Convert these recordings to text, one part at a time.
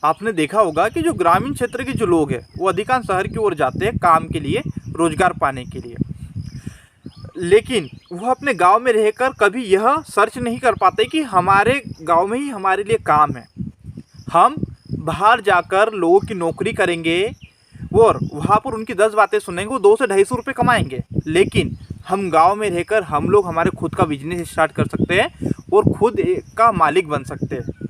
आपने देखा होगा कि जो ग्रामीण क्षेत्र के जो लोग हैं वो अधिकांश शहर की ओर जाते हैं काम के लिए, रोजगार पाने के लिए, लेकिन वह अपने गांव में रहकर कभी यह सर्च नहीं कर पाते कि हमारे गांव में ही हमारे लिए काम है। हम बाहर जाकर लोगों की नौकरी करेंगे और वहाँ पर उनकी 10 बातें सुनेंगे, वो 200 से 250 रुपये कमाएंगे। लेकिन हम गांव में रहकर हम लोग हमारे खुद का बिजनेस स्टार्ट कर सकते हैं और खुद का मालिक बन सकते हैं।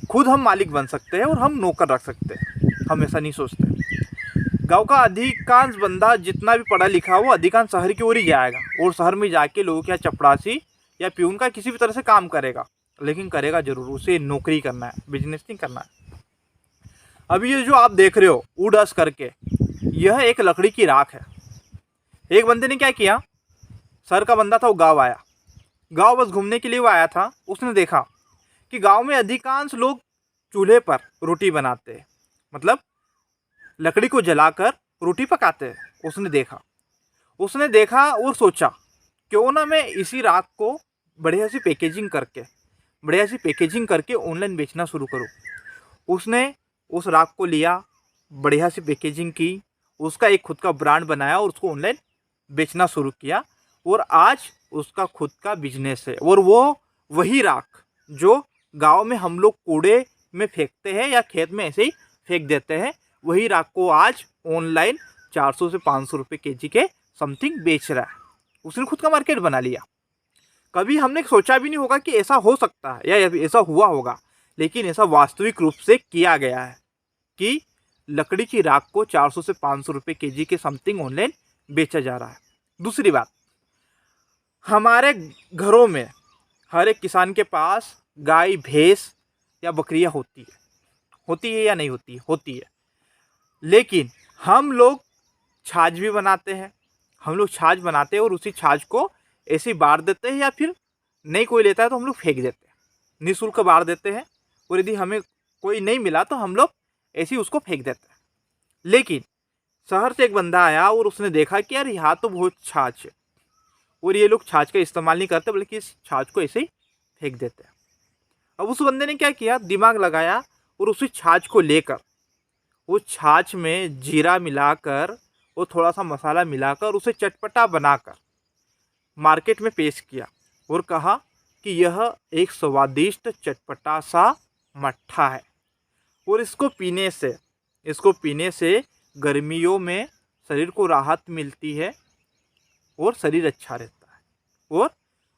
खुद हम मालिक बन सकते हैं और हम नौकर रख सकते हैं। हम ऐसा नहीं सोचते। गांव का अधिकांश बंदा जितना भी पढ़ा लिखा हो वो अधिकांश शहर की ओर ही जाएगा और शहर में जाके लोगों के यहाँ चपरासी या प्यून का किसी भी तरह से काम करेगा, लेकिन करेगा जरूर। उसे नौकरी करना है, बिजनेस नहीं करना है। अभी ये जो आप देख रहे हो उड़स करके, यह एक लकड़ी की राख है। एक बंदे ने क्या किया, शहर का बंदा था, वो गाँव आया। गाँव बस घूमने के लिए वो आया था। उसने देखा कि गाँव में अधिकांश लोग चूल्हे पर रोटी बनाते हैं, मतलब लकड़ी को जलाकर रोटी पकाते हैं। उसने देखा और सोचा क्यों ना मैं इसी राख को बढ़िया सी पैकेजिंग करके ऑनलाइन बेचना शुरू करूँ। उसने उस राख को लिया, बढ़िया सी पैकेजिंग की, उसका एक खुद का ब्रांड बनाया और उसको ऑनलाइन बेचना शुरू किया और आज उसका खुद का बिजनेस है। और वो वही राख जो गांव में हम लोग कूड़े में फेंकते हैं या खेत में ऐसे ही फेंक देते हैं, वही राख को आज ऑनलाइन 400 से 500 रुपये केजी के समथिंग बेच रहा है। उसने खुद का मार्केट बना लिया। कभी हमने सोचा भी नहीं होगा कि ऐसा हो सकता है या ऐसा हुआ होगा, लेकिन ऐसा वास्तविक रूप से किया गया है कि लकड़ी की राख को 400 से 500 रुपये केजी के समथिंग ऑनलाइन बेचा जा रहा है। दूसरी बात, हमारे घरों में हर एक किसान के पास गाय, भैंस या बकरियां होती है या नहीं होती है। लेकिन हम लोग छाछ भी बनाते हैं। और उसी छाछ को ऐसे ही बार देते हैं या फिर नहीं कोई लेता है तो हम लोग फेंक देते हैं, निःशुल्क बार देते हैं। और यदि हमें कोई नहीं मिला तो हम लोग ऐसे ही उसको फेंक देते हैं। लेकिन शहर से एक बंदा आया और उसने देखा कि यार यहाँ तो बहुत छाछ है और ये लोग छाछ का इस्तेमाल नहीं करते बल्कि इस छाछ को ऐसे ही फेंक देते हैं। अब उस बंदे ने क्या किया, दिमाग लगाया और उसी छाछ को लेकर उस छाछ में जीरा मिलाकर और थोड़ा सा मसाला मिलाकर उसे चटपटा बनाकर मार्केट में पेश किया और कहा कि यह एक स्वादिष्ट चटपटा सा मट्ठा है और इसको पीने से गर्मियों में शरीर को राहत मिलती है और शरीर अच्छा रहता है। और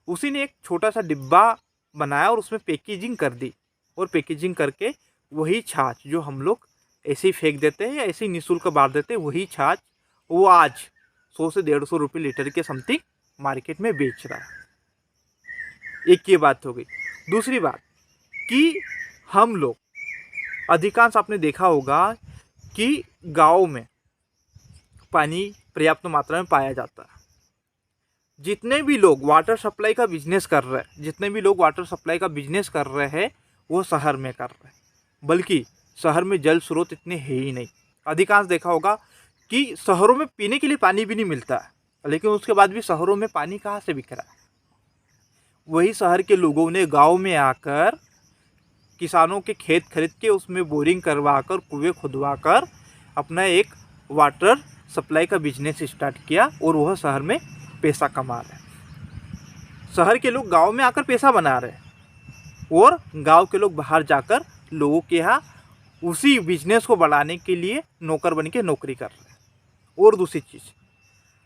उसी ने एक छोटा सा डिब्बा बनाया और उसमें पैकेजिंग कर दी और पैकेजिंग करके वही छाछ जो हम लोग ऐसे ही फेंक देते हैं या ऐसे ही निःशुल्क बांट देते हैं, वही छाछ वो आज 100 से 150 रुपये लीटर के समथिंग मार्केट में बेच रहा है। एक ये बात हो गई। दूसरी बात कि हम लोग अधिकांश आपने देखा होगा कि गाँव में पानी पर्याप्त मात्रा में पाया जाता है। जितने भी लोग वाटर सप्लाई का बिजनेस कर रहे हैं वो शहर में कर रहे हैं, बल्कि शहर में जल स्रोत इतने है ही नहीं। अधिकांश देखा होगा कि शहरों में पीने के लिए पानी भी नहीं मिलता है, लेकिन उसके बाद भी शहरों में पानी कहाँ से बिक रहा है। वही शहर के लोगों ने गांव में आकर किसानों के खेत खरीद के उसमें बोरिंग करवाकर, कुएं खुदवाकर अपना एक वाटर सप्लाई का बिजनेस स्टार्ट किया और वह शहर में पैसा कमा रहे हैं। शहर के लोग गांव में आकर पैसा बना रहे हैं और गांव के लोग बाहर जाकर लोगों के यहाँ उसी बिजनेस को बढ़ाने के लिए नौकर बन के नौकरी कर रहे हैं। और दूसरी चीज़,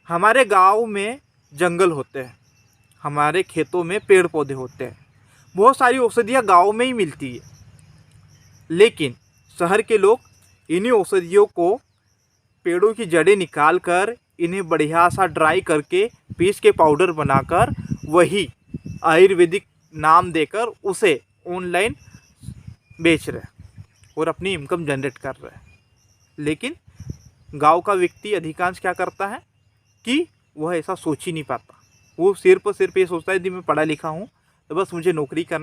हमारे गांव में जंगल होते हैं, हमारे खेतों में पेड़ पौधे होते हैं, बहुत सारी औषधियाँ गांव में ही मिलती है। लेकिन शहर के लोग इन्हीं औषधियों को पेड़ों की जड़ें निकाल कर इन्हें बढ़िया सा ड्राई करके पीस के पाउडर बनाकर वही आयुर्वेदिक नाम देकर उसे ऑनलाइन बेच रहे हैं और अपनी इनकम जनरेट कर रहे हैं। लेकिन गांव का व्यक्ति अधिकांश क्या करता है कि वह ऐसा सोच ही नहीं पाता। वो सिर्फ ये सोचता है यदि मैं पढ़ा लिखा हूँ तो बस मुझे नौकरी करना